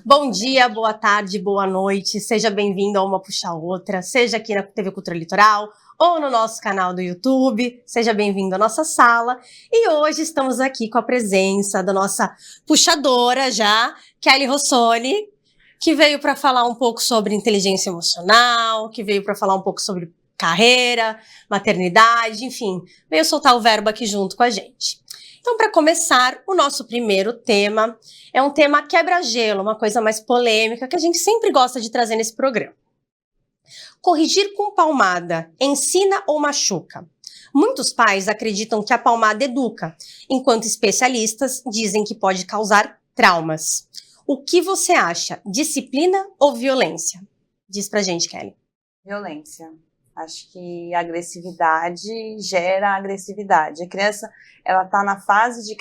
Bom dia, boa tarde, boa noite, seja bem-vindo a Uma Puxa a Outra, seja aqui na TV Cultura Litoral ou no nosso canal do YouTube, seja bem-vindo à nossa sala. E hoje estamos aqui com a presença da nossa puxadora já, Kelly Rossoni, que veio para falar um pouco sobre inteligência emocional, que veio para falar um pouco sobre carreira, maternidade, enfim, veio soltar o verbo aqui junto com a gente. Então, para começar, o nosso primeiro tema é um tema quebra-gelo, uma coisa mais polêmica que a gente sempre gosta de trazer nesse programa. Corrigir com palmada ensina ou machuca? Muitos pais acreditam que a palmada educa, enquanto especialistas dizem que pode causar traumas. O que você acha? Disciplina ou violência? Diz pra gente, Kelly. Violência. Acho que a agressividade gera agressividade. A criança, ela está na fase de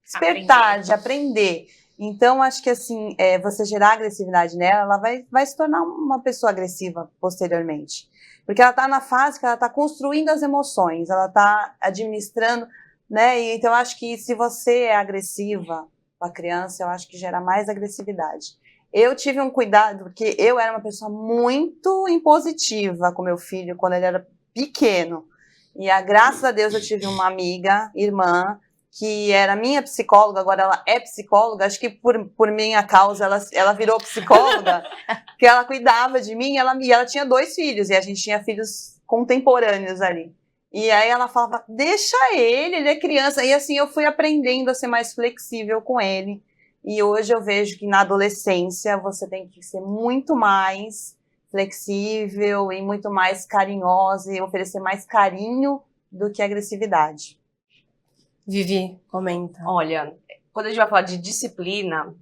despertar, de aprender. Então, acho que assim, você gerar agressividade nela, ela vai se tornar uma pessoa agressiva posteriormente. Porque ela está na fase que ela está construindo as emoções, ela está administrando, né? E, então, acho que se você é agressiva com a criança, eu acho que gera mais agressividade. Eu tive um cuidado, porque eu era uma pessoa muito impositiva com meu filho quando ele era pequeno. E, graças a Deus, eu tive uma amiga, irmã, que era minha psicóloga, agora ela é psicóloga, acho que por minha causa ela virou psicóloga, que ela cuidava de mim, e ela tinha 2 filhos, e a gente tinha filhos contemporâneos ali. E aí ela falava, deixa ele é criança. E assim, eu fui aprendendo a ser mais flexível com ele. E hoje eu vejo que na adolescência você tem que ser muito mais flexível e muito mais carinhosa e oferecer mais carinho do que agressividade. Vivi, comenta. Olha, quando a gente vai falar de disciplina,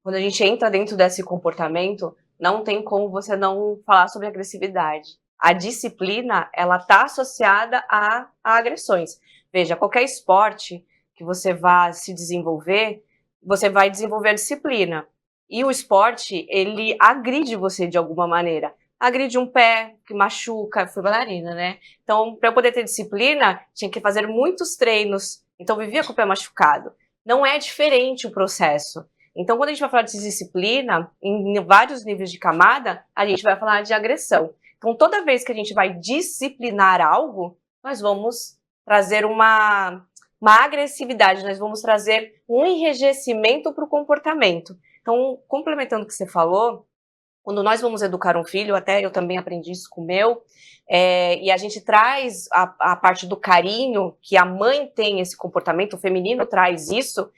quando a gente entra dentro desse comportamento, não tem como você não falar sobre agressividade. A disciplina, ela está associada a agressões. Veja, qualquer esporte que você vá se desenvolver, você vai desenvolver a disciplina. E o esporte, ele agride você de alguma maneira. Agride um pé, que machuca, fui bailarina, né? Então, para eu poder ter disciplina, tinha que fazer muitos treinos. Então, vivia com o pé machucado. Não é diferente o processo. Então, quando a gente vai falar de disciplina, em vários níveis de camada, a gente vai falar de agressão. Então, toda vez que a gente vai disciplinar algo, nós vamos trazer uma agressividade, nós vamos trazer um enrijecimento para o comportamento. Então, complementando o que você falou, quando nós vamos educar um filho, até eu também aprendi isso com o meu, e a gente traz a parte do carinho, que a mãe tem esse comportamento, o feminino traz isso,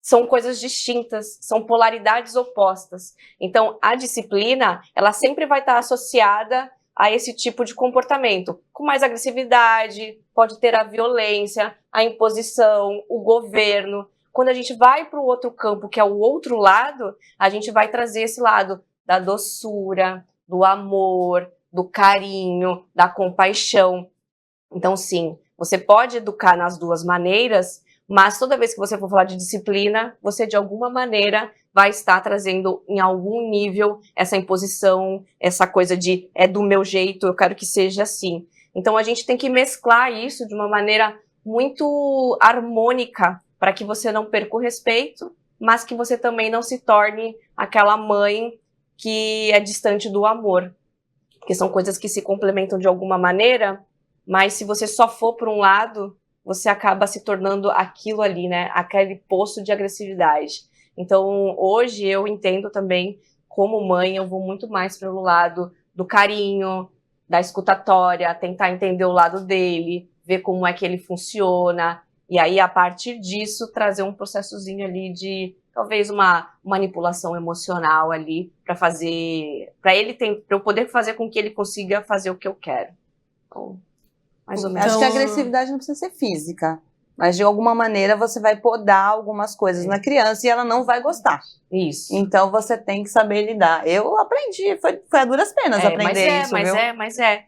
são coisas distintas, são polaridades opostas. Então, a disciplina, ela sempre vai estar associada a esse tipo de comportamento, com mais agressividade, pode ter a violência, a imposição, o governo. Quando a gente vai para o outro campo, que é o outro lado, a gente vai trazer esse lado da doçura, do amor, do carinho, da compaixão. Então, sim, você pode educar nas duas maneiras, mas toda vez que você for falar de disciplina, você de alguma maneira vai estar trazendo em algum nível essa imposição, essa coisa de é do meu jeito, eu quero que seja assim. Então a gente tem que mesclar isso de uma maneira muito harmônica para que você não perca o respeito, mas que você também não se torne aquela mãe que é distante do amor. Porque são coisas que se complementam de alguma maneira, mas se você só for por um lado, você acaba se tornando aquilo ali, né? Aquele poço de agressividade. Então, hoje eu entendo também, como mãe, eu vou muito mais pelo lado do carinho, da escutatória, tentar entender o lado dele, ver como é que ele funciona, e aí, a partir disso, trazer um processozinho ali de, talvez, uma manipulação emocional ali, para eu poder fazer com que ele consiga fazer o que eu quero. Então, mais ou menos. Acho que a agressividade não precisa ser física. Mas, de alguma maneira, você vai podar algumas coisas na criança e ela não vai gostar. Isso. Então, você tem que saber lidar. Eu aprendi, foi a duras penas aprender isso, viu?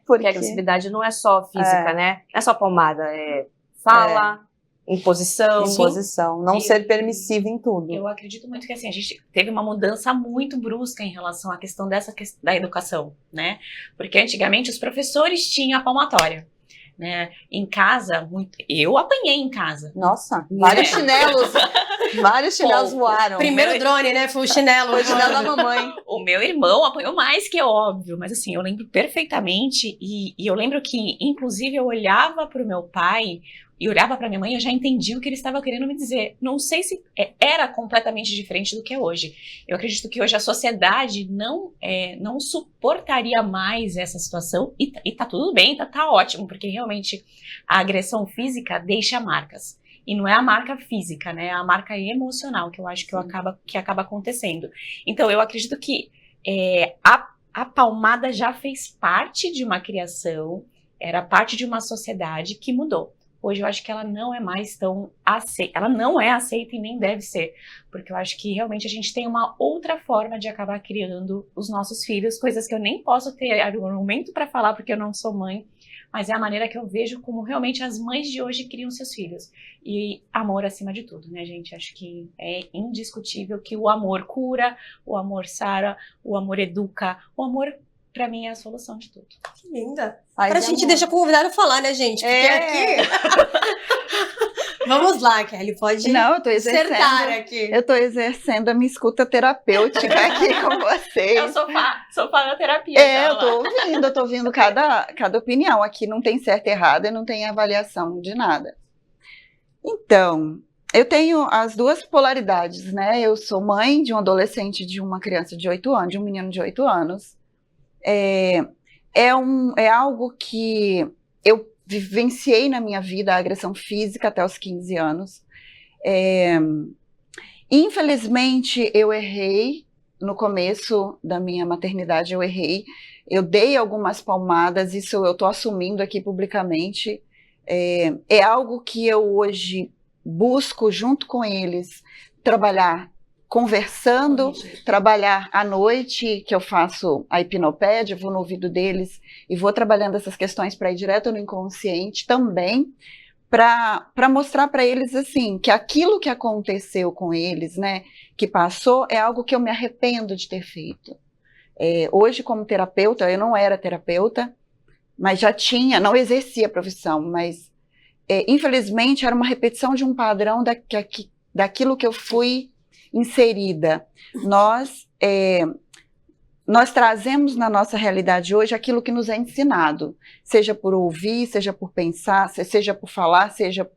Porque a agressividade não é só física, né? Não é só palmada, fala, imposição. Não ser permissiva em tudo. Eu acredito muito que, assim, a gente teve uma mudança muito brusca em relação à questão da educação, né? Porque, antigamente, os professores tinham a palmatória. né? Em casa, eu apanhei em casa. Nossa, vários chinelos. Vários chinelos Pouco. voaram. Primeiro drone, né? Foi o chinelo. Foi o chinelo da mamãe. O meu irmão apanhou mais, que é óbvio, mas assim, eu lembro perfeitamente, e eu lembro que, inclusive, eu olhava pro meu pai e olhava pra minha mãe, eu já entendi o que ele estava querendo me dizer. Não sei se era completamente diferente do que é hoje. Eu acredito que hoje a sociedade não suportaria mais essa situação, e tá tudo bem, tá ótimo, porque realmente a agressão física deixa marcas. E não é a marca física, né? É a marca emocional, que eu acho que acaba acontecendo. Então, eu acredito que a palmada já fez parte de uma criação, era parte de uma sociedade que mudou. Hoje eu acho que ela não é mais tão aceita, ela não é aceita e nem deve ser, porque eu acho que realmente a gente tem uma outra forma de acabar criando os nossos filhos, coisas que eu nem posso ter argumento para falar porque eu não sou mãe, mas é a maneira que eu vejo como realmente as mães de hoje criam seus filhos. E amor acima de tudo, né, gente? Acho que é indiscutível que o amor cura, o amor sara, o amor educa, o amor, pra mim, é a solução de tudo. Que linda. Paz Agora a e gente amor. deixa o convidado falar, né, gente? Porque aqui... Vamos lá, Kelly, pode Não, eu tô acertar exercendo. aqui. Eu tô exercendo a minha escuta terapêutica aqui com vocês. É o sofá da terapia. Eu tô ouvindo cada opinião. Aqui não tem certo e errado e não tem avaliação de nada. Então, eu tenho as duas polaridades, né? Eu sou mãe de um adolescente, de uma criança de 8 anos, de um menino de 8 anos. É algo que eu vivenciei na minha vida, a agressão física até os 15 anos. Infelizmente, eu errei no começo da minha maternidade, eu errei. Eu dei algumas palmadas, isso eu estou assumindo aqui publicamente. É algo que eu hoje busco, junto com eles, trabalhar conversando, trabalhar à noite, que eu faço a hipnopédia, vou no ouvido deles e vou trabalhando essas questões para ir direto no inconsciente também, para mostrar para eles assim, que aquilo que aconteceu com eles, né, que passou, é algo que eu me arrependo de ter feito. Hoje, como terapeuta, eu não era terapeuta, mas não exercia a profissão, mas infelizmente era uma repetição de um padrão daquilo que eu fui inserida. Nós trazemos na nossa realidade hoje aquilo que nos é ensinado, seja por ouvir, seja por pensar, seja por falar, seja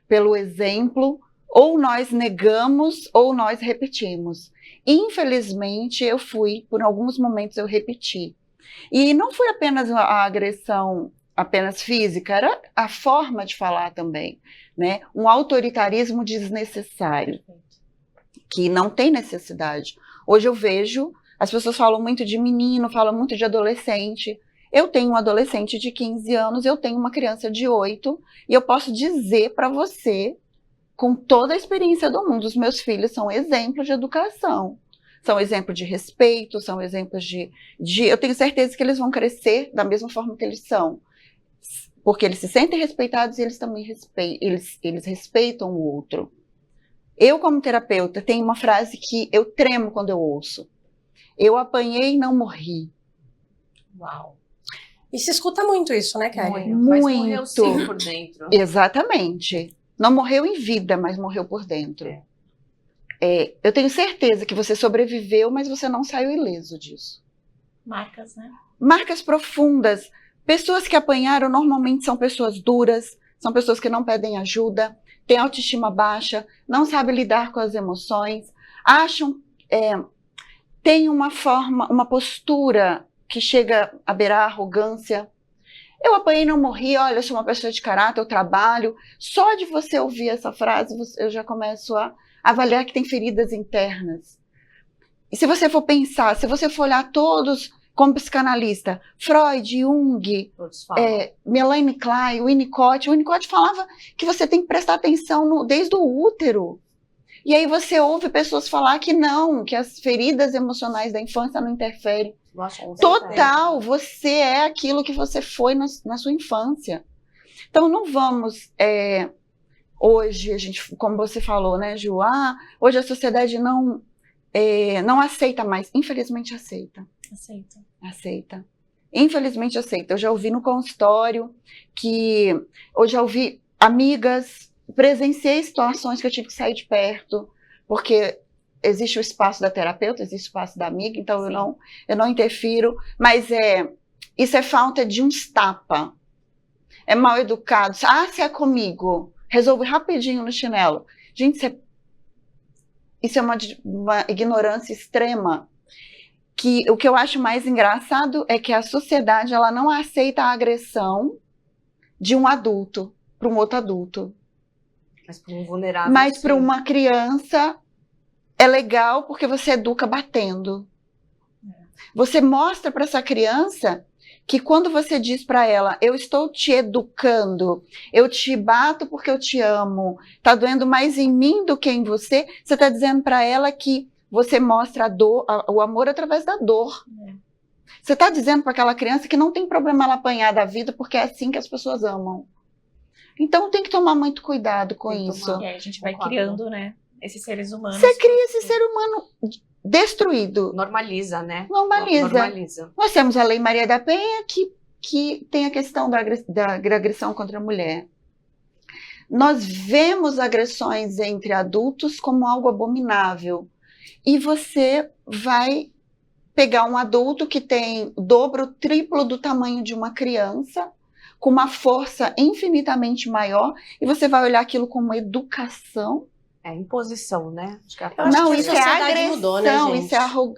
pelo exemplo, ou nós negamos ou nós repetimos. Infelizmente, por alguns momentos eu repeti. E não foi apenas a agressão apenas física, era a forma de falar também, né? Um autoritarismo desnecessário, que não tem necessidade. Hoje eu vejo, as pessoas falam muito de menino, falam muito de adolescente. Eu tenho um adolescente de 15 anos, eu tenho uma criança de 8, e eu posso dizer para você, com toda a experiência do mundo, os meus filhos são exemplos de educação, são exemplos de respeito, são exemplos de... Eu tenho certeza que eles vão crescer da mesma forma que eles são, porque eles se sentem respeitados e eles também eles respeitam o outro. Eu, como terapeuta, tenho uma frase que eu tremo quando eu ouço. Eu apanhei e não morri. Uau. E se escuta muito isso, né, Kelly? Mas morreu sim por dentro. Exatamente. Não morreu em vida, mas morreu por dentro. Eu tenho certeza que você sobreviveu, mas você não saiu ileso disso. Marcas, né? Marcas profundas. Pessoas que apanharam normalmente são pessoas duras, são pessoas que não pedem ajuda, têm autoestima baixa, não sabem lidar com as emoções, têm uma postura que chega a beirar a arrogância. Eu apanhei e não morri, olha, eu sou uma pessoa de caráter, eu trabalho. Só de você ouvir essa frase, eu já começo a avaliar que tem feridas internas. E se você for pensar, se você for olhar todos como psicanalista, Freud, Jung, Melanie Klein, Winnicott. O Winnicott falava que você tem que prestar atenção desde o útero. E aí você ouve pessoas falar que não, que as feridas emocionais da infância não interferem. Total, você é aquilo que você foi na sua infância. Então não vamos... hoje, a gente, como você falou, né, Ju? Hoje a sociedade não aceita mais. Infelizmente aceita. Aceita. Aceita. infelizmente aceita. Eu já ouvi no consultório eu já ouvi amigas, presenciei situações que eu tive que sair de perto, porque existe o espaço da terapeuta, existe o espaço da amiga, então eu não interfiro, mas isso é falta de uns tapa. É mal educado. Se é comigo, resolve rapidinho no chinelo. Gente, isso é uma ignorância extrema. O que eu acho mais engraçado é que a sociedade ela não aceita a agressão de um adulto para um outro adulto. Mas para um vulnerável. Mas para uma criança é legal porque você educa batendo. Você mostra para essa criança que quando você diz para ela, eu estou te educando, eu te bato porque eu te amo, tá doendo mais em mim do que em você, você está dizendo para ela que você mostra a dor, o amor através da dor. Você está dizendo para aquela criança que não tem problema ela apanhar da vida, porque é assim que as pessoas amam. Então tem que tomar muito cuidado com isso. E aí a gente vai criando, né, esses seres humanos. Você cria esse ser humano destruído. Normaliza, né? Normaliza. Nós temos a Lei Maria da Penha, que tem a questão da agressão contra a mulher. Nós vemos agressões entre adultos como algo abominável. E você vai pegar um adulto que tem o dobro, o triplo do tamanho de uma criança, com uma força infinitamente maior, e você vai olhar aquilo como educação. É imposição, né? Acho que não, isso é agressão, mudou, né,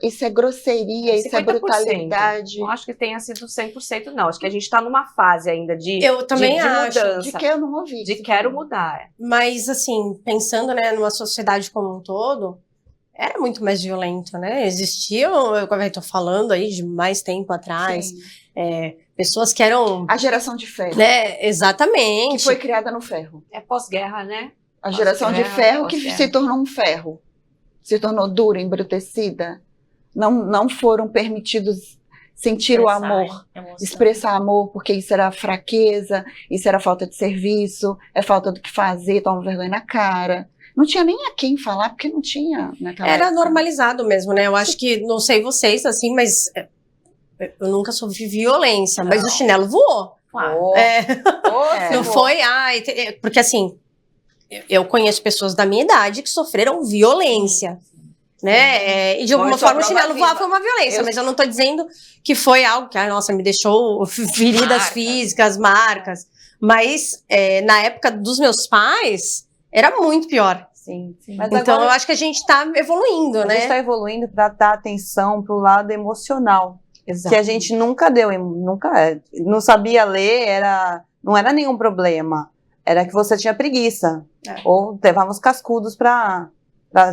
isso é grosseria, isso é brutalidade. Não acho que tenha sido 100%, não. Acho que a gente está numa fase ainda de mudança. De que eu não ouvi. De quero mudar. Mas, assim, pensando, né, numa sociedade como um todo, era muito mais violento, né? Existiam, eu estou falando aí de mais tempo atrás, pessoas que eram... A geração de ferro. Né? Exatamente. Que foi criada no ferro. É pós-guerra, né? A geração de ferro que se tornou um ferro, se tornou dura, embrutecida. Não foram permitidos sentir o amor, expressar amor, porque isso era fraqueza, isso era falta de serviço, é falta do que fazer, toma vergonha na cara. Não tinha nem a quem falar, porque não tinha naquela época. Normalizado mesmo, né? Eu acho que, não sei vocês, assim, mas eu nunca sofri violência, mas o chinelo voou. Claro. Não foi, porque assim... Eu conheço pessoas da minha idade que sofreram violência, né? E de alguma forma o chinelo voar foi uma violência, mas eu não tô dizendo que foi algo que, nossa, me deixou feridas físicas, marcas. Mas na época dos meus pais, era muito pior. Sim. Mas então agora, eu acho que a gente tá evoluindo, né? A gente tá evoluindo para dar atenção pro lado emocional. Exato. Que a gente nunca deu, não sabia ler, não era nenhum problema. Era que você tinha preguiça. Ou levava uns cascudos para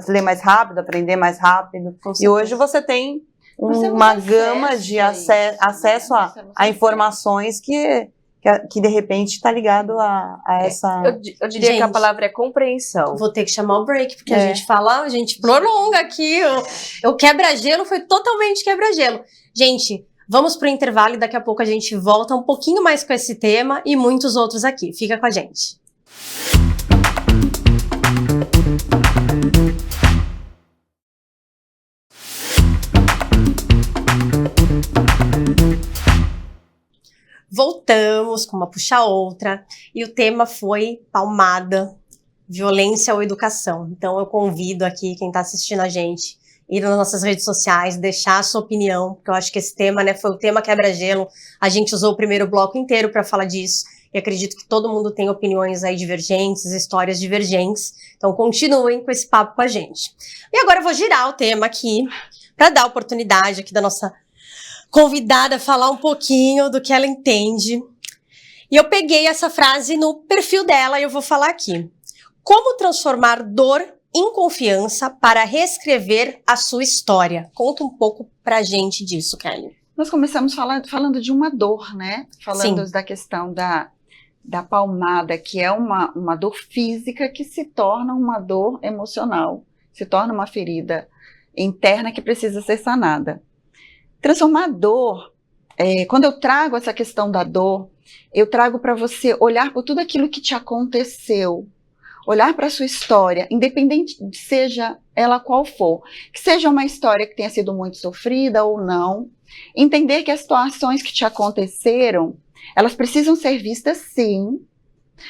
ler mais rápido, aprender mais rápido. E hoje você tem uma gama de acesso a informações que de repente está ligado a essa... Eu diria que a palavra é compreensão. Vou ter que chamar o break, porque a gente prolonga aqui. O quebra-gelo foi totalmente quebra-gelo. Gente... Vamos para o intervalo e daqui a pouco a gente volta um pouquinho mais com esse tema e muitos outros aqui. Fica com a gente. Voltamos com uma puxa outra e o tema foi palmada, violência ou educação. Então eu convido aqui quem está assistindo a gente ir nas nossas redes sociais, deixar a sua opinião, porque eu acho que esse tema, né, foi o tema quebra-gelo. A gente usou o primeiro bloco inteiro para falar disso, e acredito que todo mundo tem opiniões aí divergentes, histórias divergentes. Então continuem com esse papo com a gente. E agora eu vou girar o tema aqui, para dar a oportunidade aqui da nossa convidada falar um pouquinho do que ela entende. E eu peguei essa frase no perfil dela e eu vou falar aqui. Como transformar dor em confiança para reescrever a sua história? Conta um pouco pra gente disso, Kelly. Nós começamos falando de uma dor, né? Falando da questão da palmada, que é uma dor física que se torna uma dor emocional, se torna uma ferida interna que precisa ser sanada. Transformar a dor, quando eu trago essa questão da dor, eu trago para você olhar por tudo aquilo que te aconteceu, olhar para a sua história, independente de seja ela qual for, que seja uma história que tenha sido muito sofrida ou não, entender que as situações que te aconteceram, elas precisam ser vistas sim,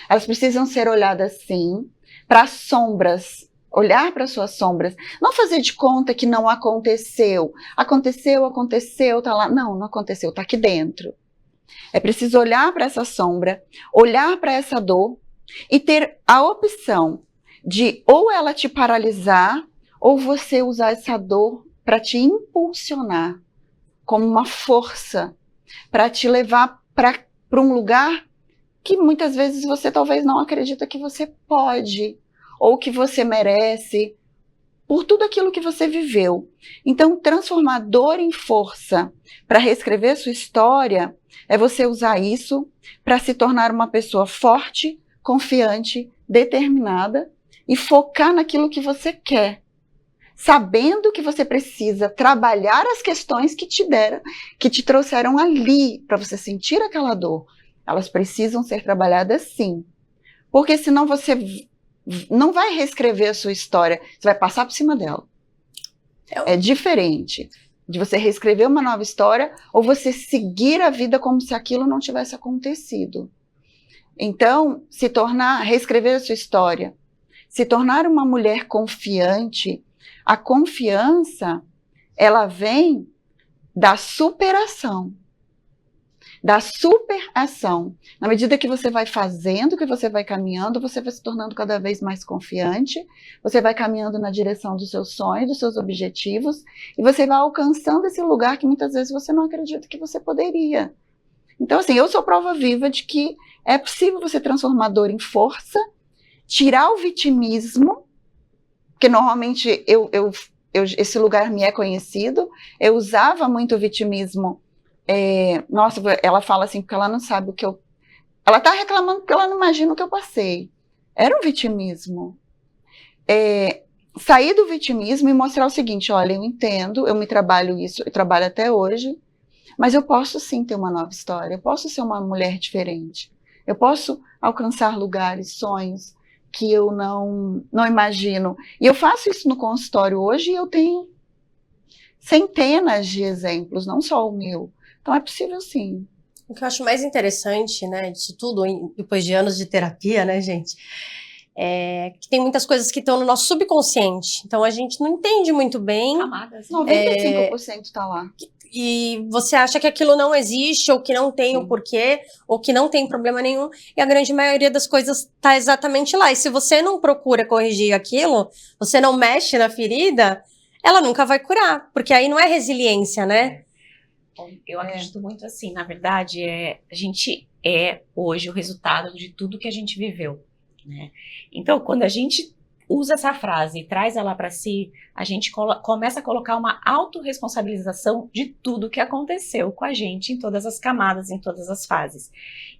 elas precisam ser olhadas sim, para as sombras, olhar para suas sombras, não fazer de conta que não aconteceu, aconteceu, tá lá, não aconteceu, tá aqui dentro. É preciso olhar para essa sombra, olhar para essa dor e ter a opção de ou ela te paralisar ou você usar essa dor para te impulsionar como uma força, para te levar para um lugar que muitas vezes você talvez não acredita que você pode ou que você merece, por tudo aquilo que você viveu. Então, transformar dor em força para reescrever sua história é você usar isso para se tornar uma pessoa forte, confiante, determinada e focar naquilo que você quer, sabendo que você precisa trabalhar as questões que te trouxeram ali para você sentir aquela dor. Elas precisam ser trabalhadas sim, porque senão você não vai reescrever a sua história, você vai passar por cima dela. É diferente de você reescrever uma nova história ou você seguir a vida como se aquilo não tivesse acontecido. Então, reescrever a sua história, se tornar uma mulher confiante, a confiança, ela vem da superação. Da superação. Na medida que você vai fazendo, que você vai caminhando, você vai se tornando cada vez mais confiante, você vai caminhando na direção dos seus sonhos, dos seus objetivos, e você vai alcançando esse lugar que muitas vezes você não acredita que você poderia. Então, assim, eu sou prova viva de que é possível você transformar dor em força, tirar o vitimismo, porque normalmente esse lugar me é conhecido, eu usava muito o vitimismo. Nossa, ela fala assim, porque ela não sabe o que eu... Ela tá reclamando porque ela não imagina o que eu passei. Era um vitimismo. Sair do vitimismo e mostrar o seguinte, olha, eu entendo, eu trabalho isso, eu trabalho até hoje, mas eu posso sim ter uma nova história, eu posso ser uma mulher diferente, eu posso alcançar lugares, sonhos que eu não imagino. E eu faço isso no consultório hoje e eu tenho centenas de exemplos, não só o meu. Então é possível sim. O que eu acho mais interessante, né, disso tudo, depois de anos de terapia, né, gente, é que tem muitas coisas que estão no nosso subconsciente. Então a gente não entende muito bem. Camadas. 95% tá lá. E você acha que aquilo não existe, ou que não tem o porquê, ou que não tem problema nenhum, e a grande maioria das coisas tá exatamente lá. E se você não procura corrigir aquilo, você não mexe na ferida, ela nunca vai curar, porque aí não é resiliência, né? Eu acredito muito assim, na verdade, a gente é hoje o resultado de tudo que a gente viveu, né? Então, quando a gente usa essa frase e traz ela para si, a gente começa a colocar uma autorresponsabilização de tudo que aconteceu com a gente em todas as camadas, em todas as fases.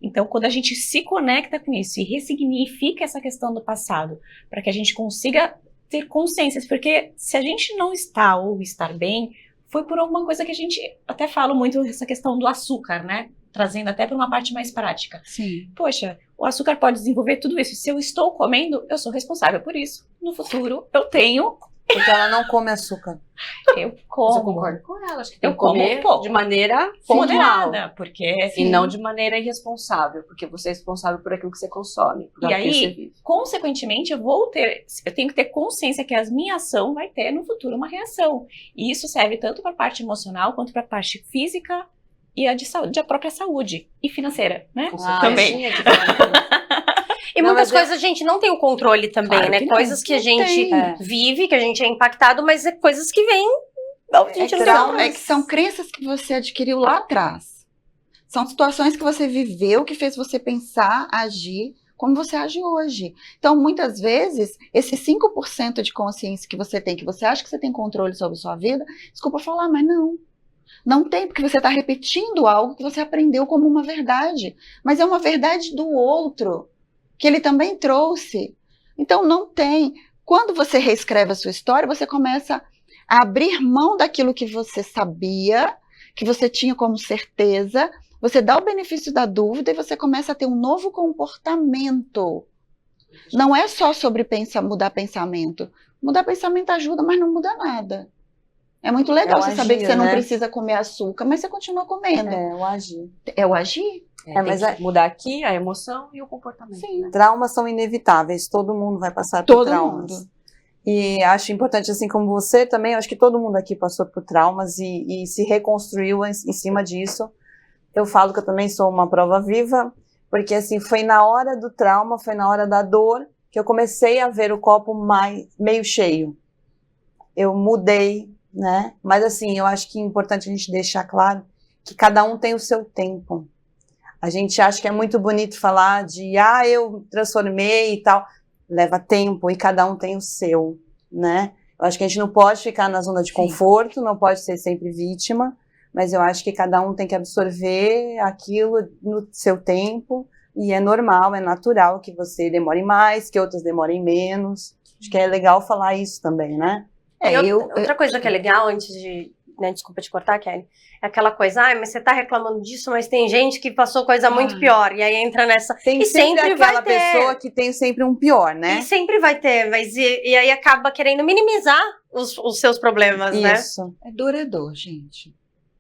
Então, quando a gente se conecta com isso e ressignifica essa questão do passado, para que a gente consiga ter consciências, porque se a gente não está ou estar bem, foi por alguma coisa que a gente até fala muito essa questão do açúcar, né? Trazendo até para uma parte mais prática. Sim. Poxa, o açúcar pode desenvolver tudo isso. Se eu estou comendo, eu sou responsável por isso. No futuro, eu tenho... Porque ela não come açúcar. Eu como. Mas eu concordo com ela. Acho que tem Eu que comer como um pouco. de maneira pontual. Moderada, porque... E não de maneira irresponsável, porque você é responsável por aquilo que você consome, por E aquilo que você aí, vive. consequentemente, eu tenho que ter consciência que a minha ação vai ter no futuro uma reação. E isso serve tanto para a parte emocional, quanto para a parte física e a própria saúde. E financeira, né? Também. E Não, muitas mas coisas a gente não tem o controle também, Claro né? que não. Coisas que a gente tem. vive, que a gente é impactado, mas é coisas que vêm... A gente não tem controle. Que são crenças que você adquiriu lá atrás. São situações que você viveu, que fez você pensar, agir, como você age hoje. Então, muitas vezes, esse 5% de consciência que você tem, que você acha que você tem controle sobre a sua vida, desculpa falar, mas não. Não tem, porque você está repetindo algo que você aprendeu como uma verdade. Mas é uma verdade do outro, que ele também trouxe. Então, não tem. Quando você reescreve a sua história, você começa a abrir mão daquilo que você sabia, que você tinha como certeza, você dá o benefício da dúvida e você começa a ter um novo comportamento. Não é só sobre mudar pensamento. Mudar pensamento ajuda, mas não muda nada. É muito legal você saber que você não precisa comer açúcar, mas você continua comendo. É o agir. É o agir. Mas tem que mudar aqui a emoção e o comportamento. Sim. Né? Traumas são inevitáveis, todo mundo vai passar por Todo traumas. mundo. E acho importante, assim como você também, acho que todo mundo aqui passou por traumas e se reconstruiu em cima disso. Eu falo que eu também sou uma prova viva, porque assim, foi na hora do trauma, foi na hora da dor, que eu comecei a ver o copo meio cheio. Eu mudei, né? Mas assim, eu acho que é importante a gente deixar claro que cada um tem o seu tempo. A gente acha que é muito bonito falar de, eu transformei e tal. Leva tempo e cada um tem o seu, né? Eu acho que a gente não pode ficar na zona de conforto, não pode ser sempre vítima, mas eu acho que cada um tem que absorver aquilo no seu tempo e é normal, é natural que você demore mais, que outros demorem menos. Acho que é legal falar isso também, né? Outra coisa que é legal, antes de... Né, desculpa te cortar, Kelly. É aquela coisa, mas você tá reclamando disso, mas tem gente que passou coisa muito pior. E aí entra nessa... Tem e sempre aquela pessoa que tem sempre um pior, né? E sempre vai ter, mas e aí acaba querendo minimizar os seus problemas, né? Isso. É dor, gente.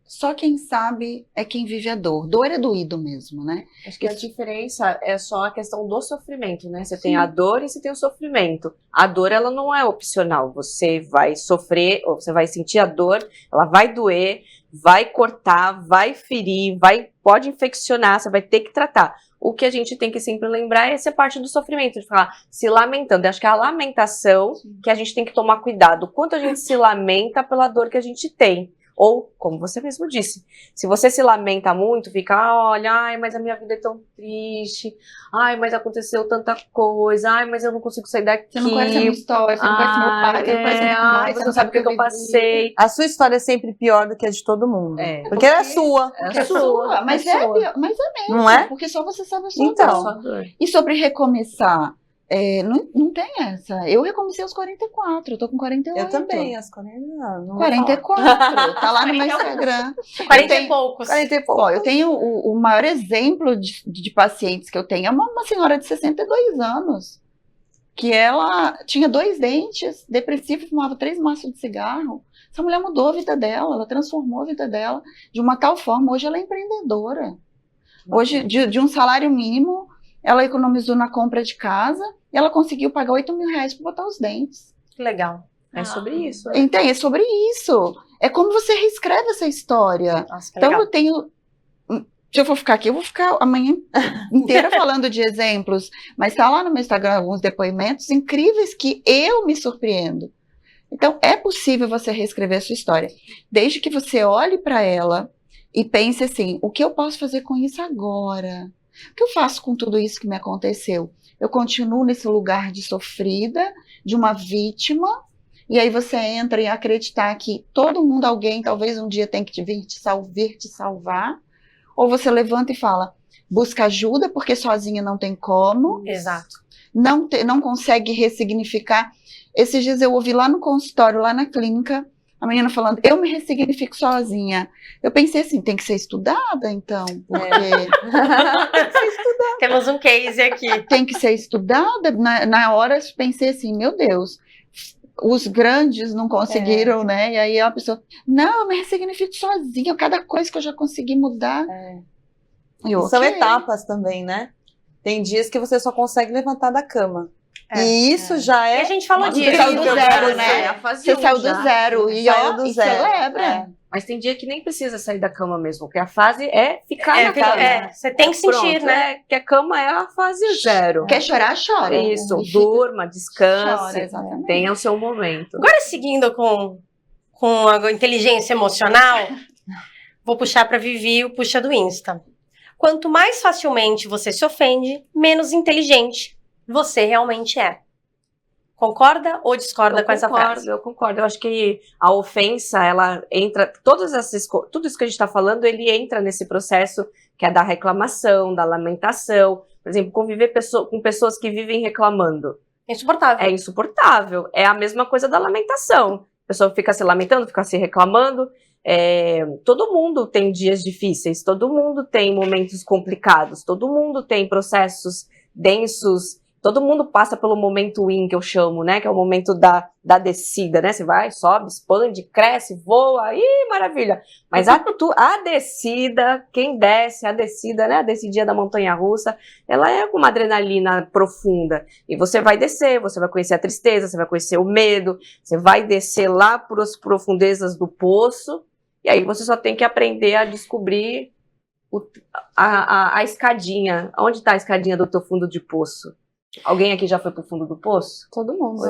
Só quem sabe é quem vive a dor. Dor é doído mesmo, né? Acho que a diferença é só a questão do sofrimento, né? Você tem a dor e você tem o sofrimento. A dor, ela não é opcional. Você vai sofrer, ou você vai sentir a dor, ela vai doer, vai cortar, vai ferir, pode infeccionar, você vai ter que tratar. O que a gente tem que sempre lembrar é essa parte do sofrimento, de falar se lamentando. Eu acho que é a lamentação que a gente tem que tomar cuidado. O quanto a gente se lamenta pela dor que a gente tem. Ou, como você mesmo disse, se você se lamenta muito, fica, olha, mas a minha vida é tão triste, mas aconteceu tanta coisa, mas eu não consigo sair daqui. Você não conhece a minha história, você não conhece meu pai, você não conhece minha mãe, você não sabe o que eu passei. A sua história é sempre pior do que a de todo mundo. Porque é sua. É sua, mas é mesmo. Não é? Porque só você sabe a sua Então. dor. E sobre recomeçar, não tem essa. Eu recomecei aos 44, eu tô com 48. Eu também, aos 40 anos. 44, tá lá no meu Instagram. 40 e poucos. 40 e poucos. Ó, eu tenho o maior exemplo de pacientes que eu tenho, é uma senhora de 62 anos, que ela tinha 2 dentes, depressiva, fumava 3 maços de cigarro. Essa mulher mudou a vida dela, ela transformou a vida dela de uma tal forma. Hoje ela é empreendedora. Hoje, de um salário mínimo, ela economizou na compra de casa e ela conseguiu pagar 8 mil reais para botar os dentes. Que legal. É sobre isso. Entende? É sobre isso. É como você reescreve essa história. Nossa, que Então legal. eu tenho... Se eu for ficar aqui, eu vou ficar a manhã inteira falando de exemplos. Mas tá lá no meu Instagram alguns depoimentos incríveis que eu me surpreendo. Então é possível você reescrever a sua história. Desde que você olhe para ela e pense assim, o que eu posso fazer com isso agora? O que eu faço com tudo isso que me aconteceu? Eu continuo nesse lugar de sofrida, de uma vítima, e aí você entra em acreditar que todo mundo, alguém, talvez um dia tem que vir te salvar, ou você levanta e fala, busca ajuda, porque sozinha não tem como. Exato. Não consegue ressignificar. Esses dias eu ouvi lá no consultório, lá na clínica, a menina falando, eu me ressignifico sozinha. Eu pensei assim, tem que ser estudada, então, porque... Temos um case aqui. Tem que ser estudada. Na hora eu pensei assim, meu Deus, os grandes não conseguiram, né? E aí a pessoa, não, eu me ressignifico sozinha, cada coisa que eu já consegui mudar. São etapas também, né? Tem dias que você só consegue levantar da cama. E isso já é... E a gente falou disso. Você saiu do zero, né? A fase Você 1 saiu já. do zero e Saiu do zero. celebra. Mas tem dia que nem precisa sair da cama mesmo, porque a fase é ficar na cama. Você tem que sentir, Pronto, né? Que a cama é a fase 0. Quer chorar, chora. Isso, E fica- durma, descanse, Chora, exatamente. tenha o seu momento. Agora, seguindo com a inteligência emocional, vou puxar para Vivi o puxa do Insta. Quanto mais facilmente você se ofende, menos inteligente você realmente é. Concorda ou discorda com essa frase? Eu concordo. Eu acho que a ofensa, ela entra... tudo isso que a gente está falando, ele entra nesse processo que é da reclamação, da lamentação. Por exemplo, conviver com pessoas que vivem reclamando. Insuportável. É insuportável. É a mesma coisa da lamentação. A pessoa fica se lamentando, fica se reclamando. Todo mundo tem dias difíceis, todo mundo tem momentos complicados, todo mundo tem processos densos todo mundo passa pelo momento in, que eu chamo, né? Que é o momento da descida, né? Você vai, sobe, expande, cresce, voa, maravilha. Mas a descida, quem desce, a descida, né? A descidinha da montanha-russa, ela é uma adrenalina profunda. E você vai descer, você vai conhecer a tristeza, você vai conhecer o medo, você vai descer lá para as profundezas do poço, e aí você só tem que aprender a descobrir a escadinha. Onde está a escadinha do teu fundo de poço? Alguém aqui já foi pro fundo do poço? Todo mundo.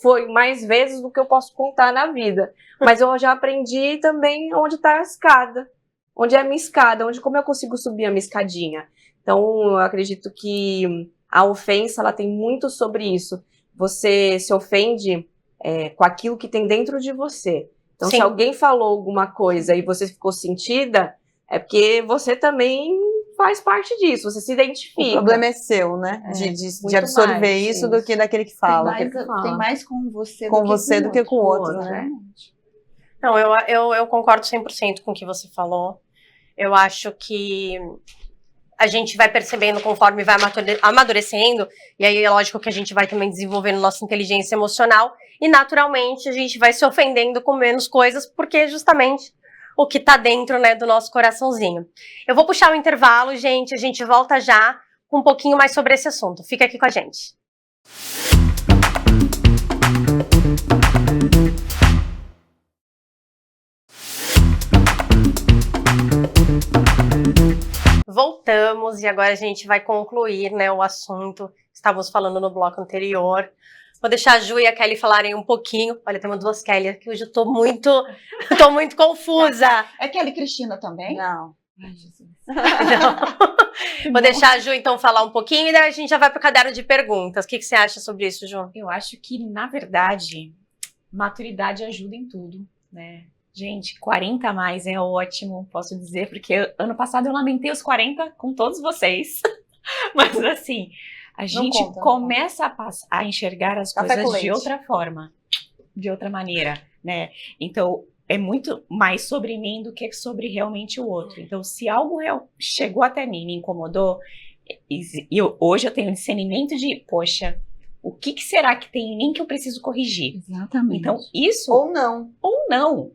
Foi mais vezes do que eu posso contar na vida. Mas eu já aprendi também onde está a escada. Onde é a minha escada, como eu consigo subir a minha escadinha. Então, eu acredito que a ofensa, ela tem muito sobre isso. Você se ofende com aquilo que tem dentro de você. Então, Sim. se alguém falou alguma coisa e você ficou sentida, é porque você também faz parte disso, você se identifica. O problema é seu, né? De absorver mais, isso do que daquele que fala. Tem mais com você do que com o outro, né? Não, eu concordo 100% com o que você falou. Eu acho que a gente vai percebendo conforme vai amadurecendo, e aí é lógico que a gente vai também desenvolvendo nossa inteligência emocional, e naturalmente a gente vai se ofendendo com menos coisas, porque é justamente o que tá dentro, né, do nosso coraçãozinho. Eu vou puxar o intervalo, gente, a gente volta já com um pouquinho mais sobre esse assunto. Fica aqui com a gente. Voltamos e agora a gente vai concluir, né, o assunto que estávamos falando no bloco anterior. Vou deixar a Ju e a Kelly falarem um pouquinho. Olha, temos duas Kelly aqui, hoje eu tô muito confusa. É Kelly Cristina também? Não. Ai, Jesus. Não. Vou deixar a Ju, então, falar um pouquinho e daí a gente já vai pro caderno de perguntas. O que você acha sobre isso, Ju? Eu acho que, na verdade, maturidade ajuda em tudo, né? Gente, 40 a mais é ótimo, posso dizer, porque ano passado eu lamentei os 40 com todos vocês. Mas, assim, a gente começa a enxergar as coisas de outra forma, de outra maneira, né? Então, é muito mais sobre mim do que sobre realmente o outro. Então, se algo chegou até mim, me incomodou, e hoje eu tenho discernimento de, poxa, o que será que tem em mim que eu preciso corrigir? Exatamente. Então, isso... Ou não.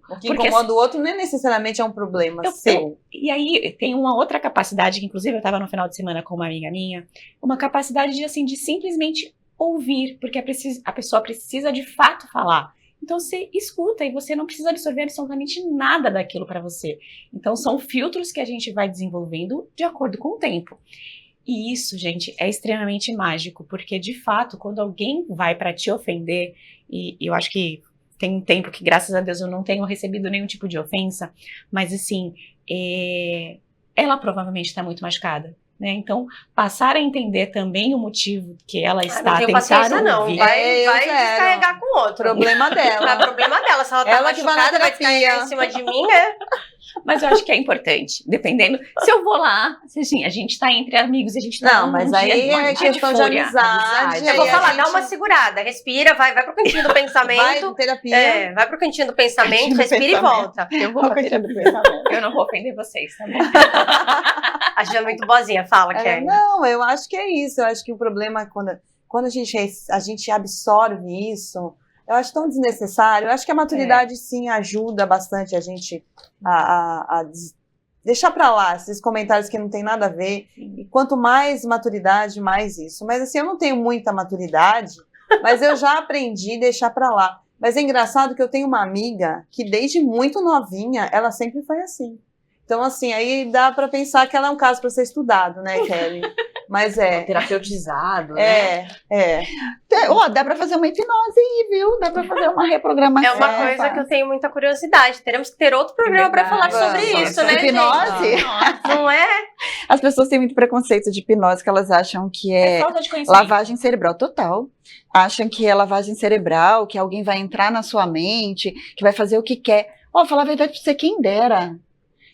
O que incomoda o outro não necessariamente é um problema seu. E aí, tem uma outra capacidade, que inclusive eu estava no final de semana com uma amiga minha, uma capacidade de, assim, de simplesmente ouvir, porque a pessoa precisa de fato falar. Então, você escuta e você não precisa absorver absolutamente nada daquilo para você. Então, são filtros que a gente vai desenvolvendo de acordo com o tempo. E isso, gente, é extremamente mágico, porque, de fato, quando alguém vai para te ofender, e eu acho que tem um tempo que, graças a Deus, eu não tenho recebido nenhum tipo de ofensa, mas, assim, ela provavelmente está muito machucada, né? Então, passar a entender também o motivo que ela está tentando ouvir. Não, vai descarregar com o outro. Problema dela. É problema dela. Se ela tá machucada, vai descarregar em cima de mim, Mas eu acho que é importante, dependendo. Se eu vou lá, assim, a gente tá entre amigos, a gente tá mas aí é questão de amizade. Eu vou falar, dá uma segurada, respira, vai pro cantinho do pensamento. Vai pro terapia. Vai pro cantinho do pensamento, respira e volta. Eu não vou ofender vocês, tá bom? A Ju é muito boazinha, fala, Kelly. Não, eu acho que é isso. Eu acho que o problema é quando a gente absorve isso. Eu acho tão desnecessário. Eu acho que a maturidade, sim, ajuda bastante a gente a deixar pra lá esses comentários que não tem nada a ver. E quanto mais maturidade, mais isso. Mas, assim, eu não tenho muita maturidade, mas eu já aprendi a deixar pra lá. Mas é engraçado que eu tenho uma amiga que, desde muito novinha, ela sempre foi assim. Então, assim, aí dá pra pensar que ela é um caso pra ser estudado, né, Kelly? Mas terapeutizado, né? Dá pra fazer uma hipnose aí, viu? Dá pra fazer uma reprogramação. É uma coisa que eu tenho muita curiosidade. Teremos que ter outro programa pra falar sobre isso, né, hipnose? Gente? Não é? As pessoas têm muito preconceito de hipnose, que elas acham que é falta de conhecimento. Lavagem cerebral total. Acham que é lavagem cerebral, que alguém vai entrar na sua mente, que vai fazer o que quer. Falar a verdade pra você, quem dera.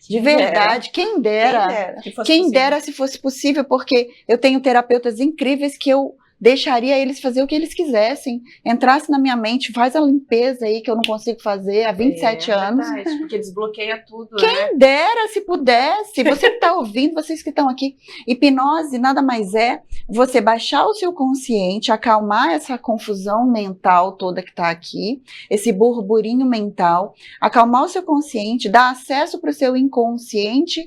De verdade, quem dera se fosse possível, porque eu tenho terapeutas incríveis que eu deixaria eles fazer o que eles quisessem, entrasse na minha mente, faz a limpeza aí que eu não consigo fazer há 27 anos. Verdade, porque desbloqueia tudo, né? Quem dera se pudesse, você que está ouvindo, vocês que estão aqui, hipnose nada mais é você baixar o seu consciente, acalmar essa confusão mental toda que está aqui, esse burburinho mental, acalmar o seu consciente, dar acesso para o seu inconsciente,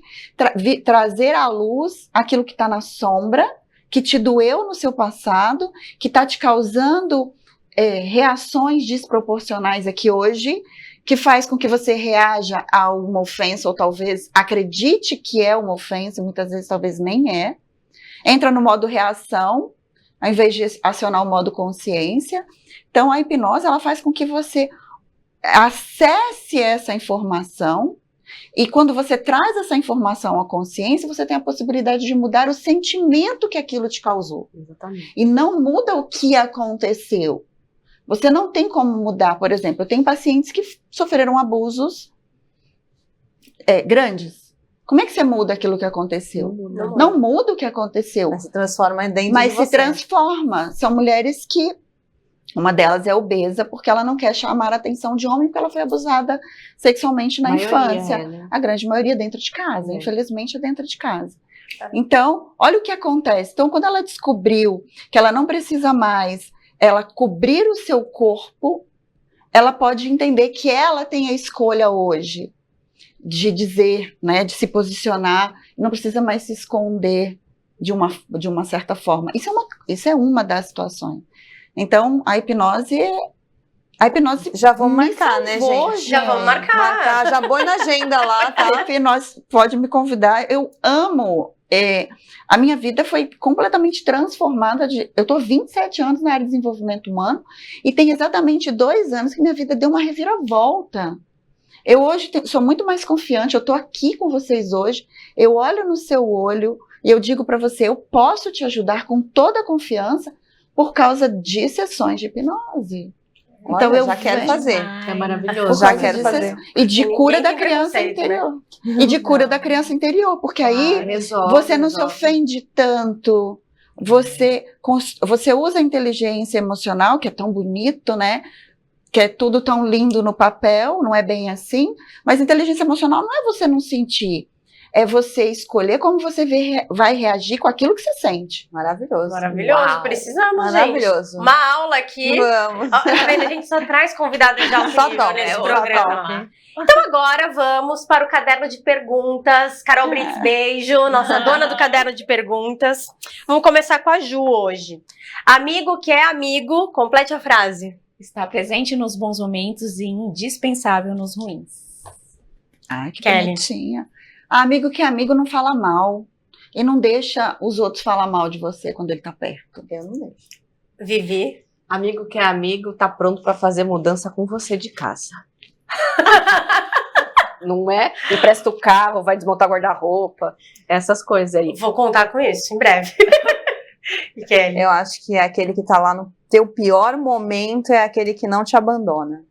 trazer à luz aquilo que está na sombra, que te doeu no seu passado, que está te causando reações desproporcionais aqui hoje, que faz com que você reaja a uma ofensa, ou talvez acredite que é uma ofensa, muitas vezes talvez nem é. Entra no modo reação, ao invés de acionar o modo consciência. Então, a hipnose, ela faz com que você acesse essa informação, e quando você traz essa informação à consciência, você tem a possibilidade de mudar o sentimento que aquilo te causou. Exatamente. E não muda o que aconteceu. Você não tem como mudar, por exemplo, eu tenho pacientes que sofreram abusos grandes. Como é que você muda aquilo que aconteceu? Não muda o que aconteceu. Mas se transforma dentro Mas de você. se transforma. São mulheres que, uma delas é obesa, porque ela não quer chamar a atenção de homem, porque ela foi abusada sexualmente na infância. Né? A grande maioria dentro de casa, infelizmente é dentro de casa. Então, olha o que acontece. Então, quando ela descobriu que ela não precisa mais ela cobrir o seu corpo, ela pode entender que ela tem a escolha hoje de dizer, né, de se posicionar, não precisa mais se esconder de uma certa forma. Isso é uma das situações. Então, a hipnose já vamos marcar, né, gente? Já vamos marcar. Já põe na agenda lá, tá? A hipnose pode me convidar. Eu amo. A minha vida foi completamente transformada. Eu estou 27 anos na área de desenvolvimento humano e tem exatamente 2 anos que minha vida deu uma reviravolta. Eu hoje sou muito mais confiante, eu estou aqui com vocês hoje, eu olho no seu olho e eu digo para você, eu posso te ajudar com toda a confiança por causa de sessões de hipnose. Então eu já quero fazer. É maravilhoso. Por Já causa quero de fazer. E de cura da Ninguém tem criança preconceito, interior. E de cura da criança interior, porque aí você não se ofende tanto, você usa a inteligência emocional, que é tão bonito, né? Que é tudo tão lindo no papel, não é bem assim, mas inteligência emocional não é você não sentir, é você escolher como você vai reagir com aquilo que você sente. Maravilhoso. Maravilhoso, Uau. precisamos, Maravilhoso. gente. Uma aula aqui. Vamos. Ó, tá vendo? A gente só traz convidados de alto Só nível top, nesse só programa. Então agora vamos para o caderno de perguntas. Carol Brits, beijo, nossa dona do caderno de perguntas. Vamos começar com a Ju hoje. Amigo que é amigo, complete a frase. Está presente nos bons momentos e indispensável nos ruins. Ai, que Kelly. bonitinha. Amigo que é amigo não fala mal. E não deixa os outros falar mal de você quando ele tá perto. Eu não deixo. Vivi. Amigo que é amigo tá pronto pra fazer mudança com você de casa. Não é? Empresta o carro, vai desmontar guarda-roupa, essas coisas aí. Vou contar com isso em breve. E Kelly. Eu acho que é aquele que tá lá no teu pior momento, é aquele que não te abandona.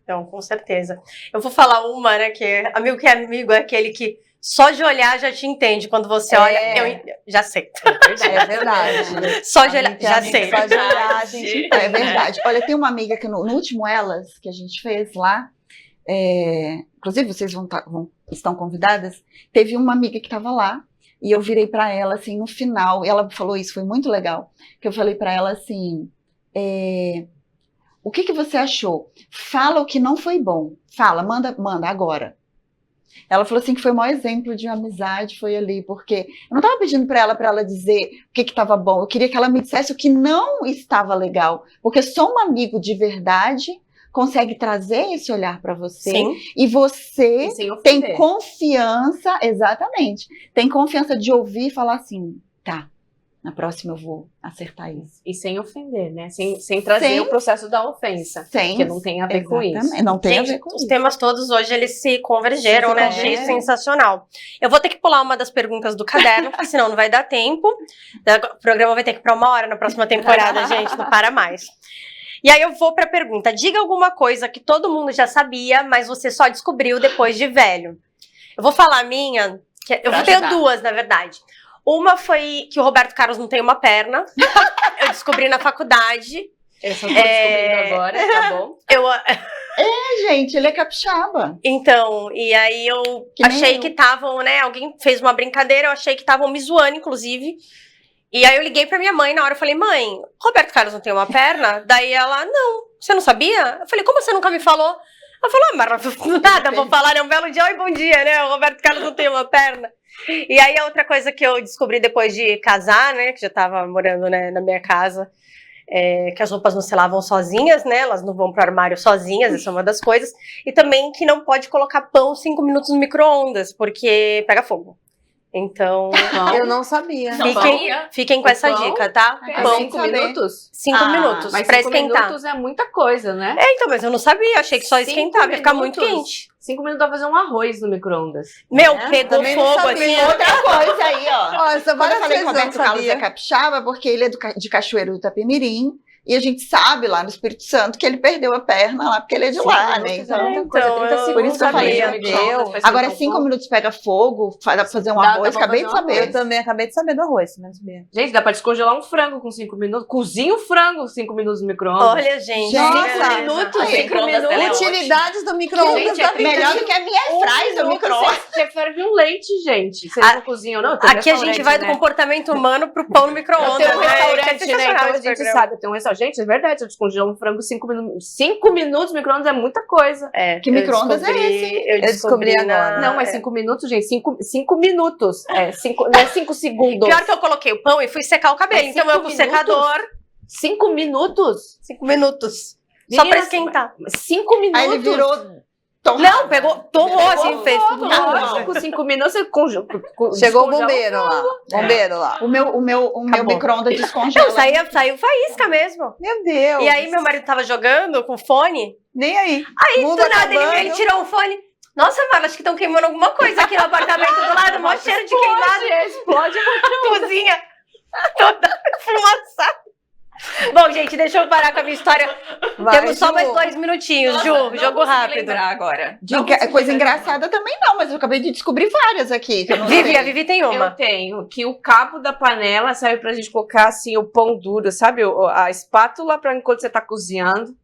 Então, com certeza. Eu vou falar uma, né, que amigo que é amigo é aquele que só de olhar já te entende. Quando você olha, eu já sei. É verdade. Só de olhar, Amigo que é já amigo, sei. Só de olhar, a gente É verdade. Olha, tem uma amiga que no último Elas, que a gente fez lá, inclusive vocês estão convidadas, teve uma amiga que estava lá, e eu virei para ela, assim, no final, e ela falou isso, foi muito legal, que eu falei para ela assim, o que você achou? Fala o que não foi bom. Fala, manda agora. Ela falou assim que foi o maior exemplo de amizade, foi ali, porque eu não estava pedindo para ela dizer o que estava bom, eu queria que ela me dissesse o que não estava legal, porque só um amigo de verdade consegue trazer esse olhar para você. Sim. E você Sem ofender. tem confiança, exatamente, tem confiança de ouvir e falar assim, tá, na próxima eu vou acertar isso. E sem ofender, né? Sem trazer o processo da ofensa. Sem, Que não tem a ver com isso. Não tem a Gente, ver com os isso. temas todos hoje, eles se convergeram, Se né? convergem. Achei sensacional. Eu vou ter que pular uma das perguntas do caderno, porque senão não vai dar tempo. O programa vai ter que ir para 1 hora na próxima temporada, gente, não para mais. E aí eu vou para a pergunta. Diga alguma coisa que todo mundo já sabia, mas você só descobriu depois de velho. Eu vou falar a minha, eu Pra ter ajudar. 2, na verdade. Uma foi que o Roberto Carlos não tem uma perna. Eu descobri na faculdade. Eu só tô descobrindo agora, tá bom? Gente, ele é capixaba. Então, e aí eu Que nem achei eu. que estavam, né? Alguém fez uma brincadeira, eu achei que estavam me zoando, inclusive. E aí eu liguei pra minha mãe na hora, eu falei, mãe, Roberto Carlos não tem uma perna? Daí ela, não, você não sabia? Eu falei, como você nunca me falou? Ela falou, mas nada, vou falar, né? Um belo dia, oi, bom dia, né? O Roberto Carlos não tem uma perna. E aí a outra coisa que eu descobri depois de casar, né? Que já tava morando, né, na minha casa, que as roupas não se lavam sozinhas, né? Elas não vão pro armário sozinhas, essa é uma das coisas. E também que não pode colocar pão 5 minutos no micro-ondas, porque pega fogo. Então, Eu não sabia. Não, fiquem com O essa pão? dica, tá? Acabei Pão de 5 saber. minutos? 5 minutos, Mas pra 5 esquentar. minutos é muita coisa, né? Então, mas eu não sabia, achei que só 5 esquentava, ia ficar muito minutos? quente. 5 minutos pra fazer um arroz no micro-ondas. Meu, Né? pegou Também não fogo sabia. assim. Outra coisa aí, ó. Olha, são Quando eu várias falei que coisas o eu não Roberto Carlos é sabia. capixaba, porque ele é de Cachoeiro do Itapemirim, e a gente sabe lá no Espírito Santo que ele perdeu a perna lá, porque ele é de lá, né? Então, muita coisa, então, 30 eu- segundos. por isso que eu falei, no meu micro-ondas pra agora esquentar 5 um minutos pega fogo, dá pra fazer um Dá arroz, pra acabei de fazer um saber. arroz. Eu também acabei de saber do arroz, mas sabia. pouco. Gente, dá pra descongelar um frango com 5 minutos. Cozinha o frango 5 minutos no micro-ondas. Olha, gente. Nossa, beleza. minutos, Aí, 5 micro-ondas dela é minutos. Utilidades do micro-ondas Gente, da é vida. Melhor do que a minha fries do micro-ondas. Você ferve um leite, gente. Vocês A- não cozinham, não? Tem Aqui a gente vai do né? comportamento humano pro pão no Eu micro-ondas, tenho um né? Que é restaurante, né? sensacional Então a esse gente programa. sabe. Eu tenho um restaurante. Gente, é verdade. Eu descongelo um frango 5 minutos. 5 minutos no micro-ondas é muita coisa. Que eu micro-ondas é descobri- esse? Eu descobri agora. Não, mas 5 minutos, gente. 5 minutos. Não é 5 segundos. Pior que eu coloquei o pão e fui secar o cabelo. Mas Então eu 5 com o minutos? secador, 5 minutos? 5 minutos. Só pra Meninas, esquentar. 5 minutos. Aí ele virou torrado. Não, pegou, torrou assim, Pegou fez fogo, tudo. lógico. 5 minutos você Chegou o descongela bombeiro lá. Bombeiro lá. O meu Acabou. micro-ondas descongela. Não, saiu faísca mesmo. Meu Deus. E aí meu marido tava jogando com fone. Nem aí. Aí Mundo do nada acabando. ele tirou o fone. Nossa, Marla, acho que estão queimando alguma coisa aqui no apartamento do lado. Mó cheiro de queimado. Explode. Cozinha toda fumaçada. Bom, gente, deixa eu parar com a minha história. Vai, Temos só Ju. mais 2 minutinhos, Ju. Não Jogo consegui rápido. lembrar agora. De Não consegui coisa lembrar. engraçada também não, mas eu acabei de descobrir várias aqui. Que eu não Vivi, sei. a Vivi tem Eu uma. tenho que o cabo da panela serve pra gente colocar assim o pão duro, sabe? A espátula pra enquanto você tá cozinhando.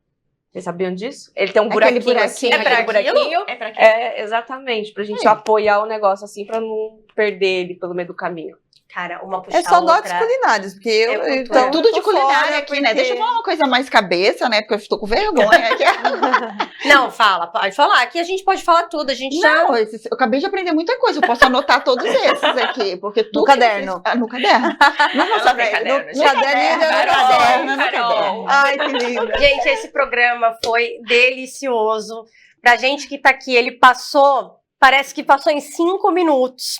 Vocês sabiam disso? Ele tem um Aquele buraquinho assim, buraquinho. É pra aquele aquilo? buraquinho. É pra quê? Exatamente, pra gente apoiar o negócio assim, pra não perder ele pelo meio do caminho. Cara, uma puxar É só a outra. dotes culinários, porque eu É cultura. então, Tudo de tô fora, culinária aqui, né? porque- Deixa eu falar uma coisa mais cabeça, né? Porque eu estou com vergonha aqui. Não, fala, pode falar. Aqui a gente pode falar tudo. A gente já. Não, eu acabei de aprender muita coisa. Eu posso anotar todos esses aqui, porque tudo. No caderno. No caderno. Não vou Ela saber. tem caderno, No gente. caderninho da Carol, Carol. Carol. Ai, que lindo. Gente, esse programa foi delicioso. Pra gente que tá aqui, ele passou. Parece que passou em 5 minutos.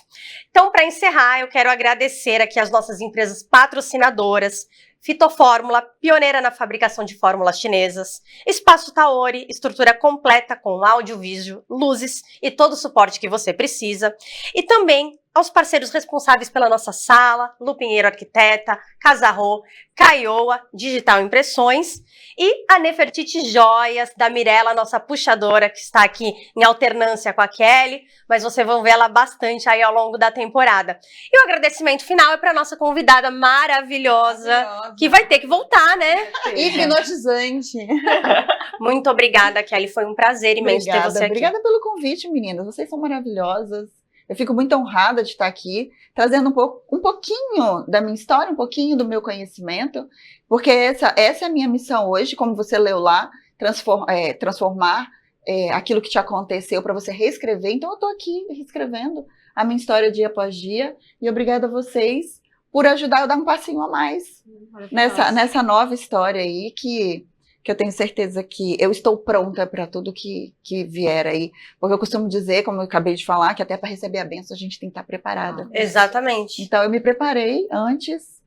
Então, para encerrar, eu quero agradecer aqui as nossas empresas patrocinadoras. Fitofórmula, pioneira na fabricação de fórmulas chinesas. Espaço Taori, estrutura completa com áudio, vídeo, luzes e todo o suporte que você precisa. E também aos parceiros responsáveis pela nossa sala, Lu Pinheiro Arquiteta, Casarro, Caioa, Digital Impressões e a Nefertiti Joias, da Mirella, nossa puxadora, que está aqui em alternância com a Kelly, mas vocês vão ver ela bastante aí ao longo da temporada. E o agradecimento final é para nossa convidada maravilhosa, que vai ter que voltar, né? Hipnotizante. Muito obrigada, Kelly, foi um prazer imenso ter você aqui. Obrigada pelo convite, meninas. Vocês são maravilhosas. Eu fico muito honrada de estar aqui, trazendo um pouquinho da minha história, um pouquinho do meu conhecimento, porque essa é a minha missão hoje, como você leu lá, transformar aquilo que te aconteceu para você reescrever. Então eu estou aqui reescrevendo a minha história dia após dia, e obrigada a vocês por ajudar eu a dar um passinho a mais nessa nova história aí, que eu tenho certeza que eu estou pronta para tudo que vier aí. Porque eu costumo dizer, como eu acabei de falar, que até para receber a bênção a gente tem que estar preparada. Exatamente. Então eu me preparei antes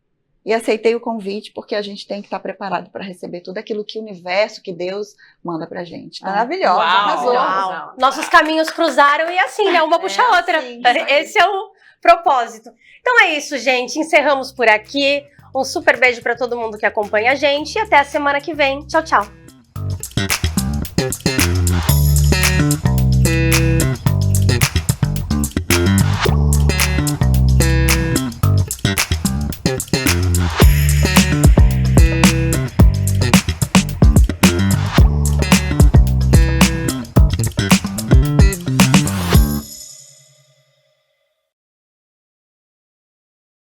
e aceitei o convite, porque a gente tem que estar preparado para receber tudo aquilo que o universo, que Deus manda pra gente. Tá? Maravilhosa, Uau, arrasou. Uau. Nossos caminhos cruzaram e assim, né? Uma puxa a outra. assim, Esse é o propósito. Então é isso, gente. Encerramos por aqui. Um super beijo para todo mundo que acompanha a gente e até a semana que vem. Tchau, tchau.